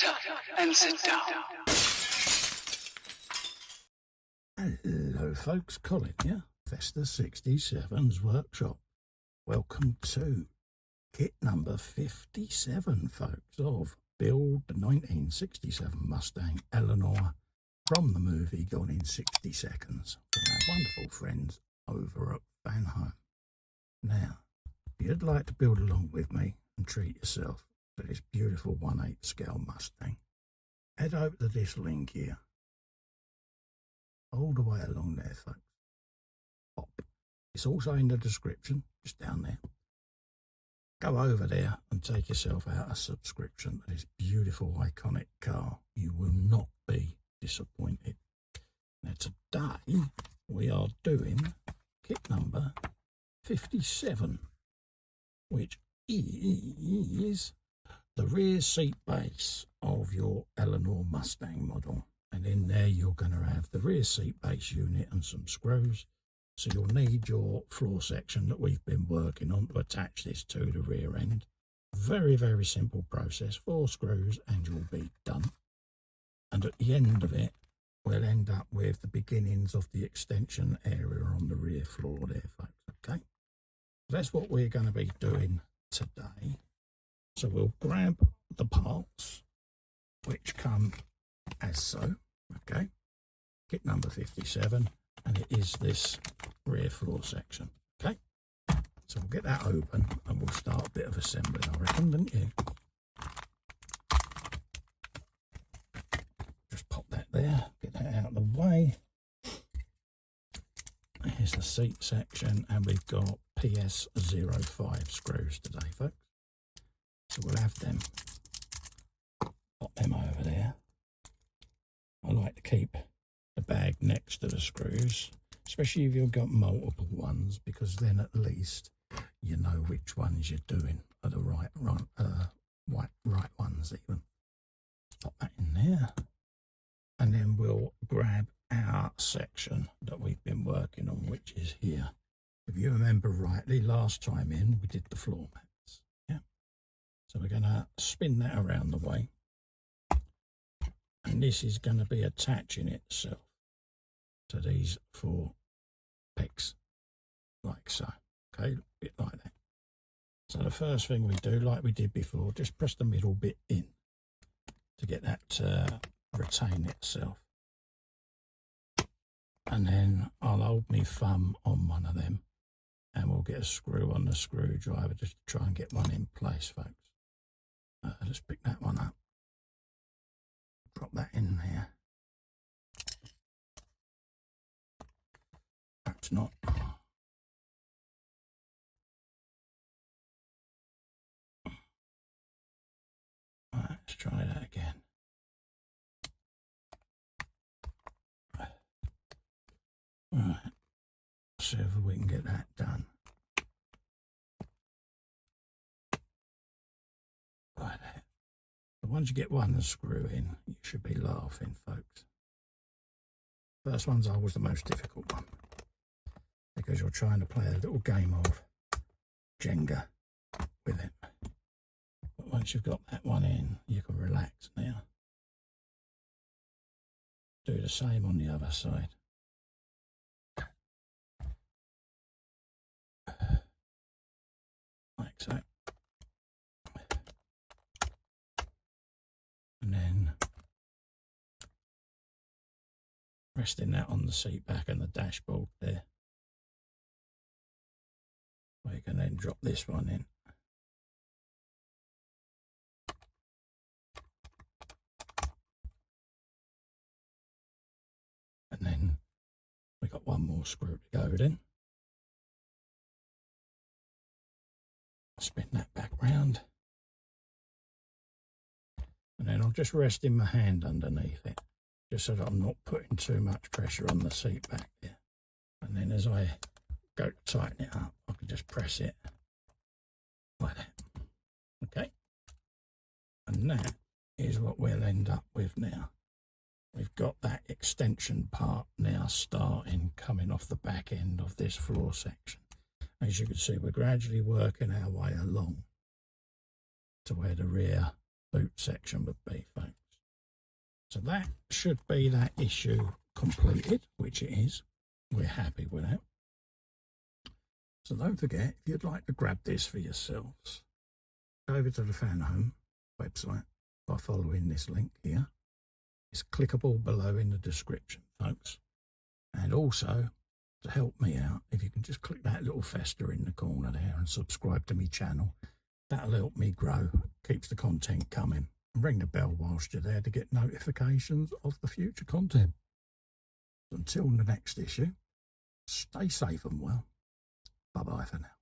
up and sit down. Hello folks, Colin here, Vesta 67's workshop. Welcome to kit number 57, folks, of Build the 1967 Mustang Eleanor from the movie Gone in 60 Seconds from our wonderful friends over at Fanhome. Now, if you'd like to build along with me and treat yourself to this beautiful 1/8 scale Mustang, head over to this link here. All the way along there, folks. Pop. It's also in the description, just down there. Go over there and take yourself out a subscription to this beautiful, iconic car. You will not be disappointed. Now, today we are doing kit number 57, which is the rear seat base of your Eleanor Mustang model. And in there you're going to have the rear seat base unit and some screws. So you'll need your floor section that we've been working on to attach this to the rear end. Very, very simple process. 4 screws and you'll be done. And at the end of it, we'll end up with the beginnings of the extension area on the rear floor there, folks. Okay, that's what we're going to be doing today. So we'll grab the parts which come as so. Okay, kit number 57, and it is this rear floor section. Okay, so we'll get that open and we'll start a bit of assembling, I reckon, don't you? Just pop that there, get that out of the way. Here's the seat section, and we've got PS05 screws today, folks. So we'll have them, pop them over there. I like to keep the bag next to the screws, especially if you've got multiple ones, because then at least you know which ones you're doing are the right ones even. Pop that in there, and then we'll grab our section that we've been working on, which is here. If you remember rightly, last time in we did the floor mats. Yeah, so we're going to spin that around the way. And this is going to be attaching itself to these 4 pegs, like so. Okay, a bit like that. So the first thing we do, like we did before, just press the middle bit in to get that to retain itself. And then I'll hold my thumb on one of them and we'll get a screw on the screwdriver just to try and get one in place, folks. Let's pick that one up. Drop that in there. Perhaps not. Right, let's try that again. Right, see if we can get that done. Like that. But once you get one screw in, you should be laughing, folks. First one's always the most difficult one, because you're trying to play a little game of Jenga with it. But once you've got that one in, you can relax now. Do the same on the other side. Like so. And then resting that on the seat back and the dashboard there. We can then drop this one in. And then we got one more screw to go then. Spin that back round. And then I'll just rest in my hand underneath it, just so that I'm not putting too much pressure on the seat back there. And then as I go to tighten it up, I can just press it like that. Okay. And that is what we'll end up with now. We've got that extension part now starting, coming off the back end of this floor section. As you can see, we're gradually working our way along to where the rear boot section would be, folks. So that should be that issue completed, which it is. We're happy with that. So don't forget, if you'd like to grab this for yourselves, go over to the Fanhome website by following this link here. It's clickable below in the description, folks. And also, to help me out, if you can just click that little fester in the corner there and subscribe to my channel, that'll help me grow, keeps the content coming. And ring the bell whilst you're there to get notifications of the future content. Until the next issue, stay safe and well. Bye-bye for now.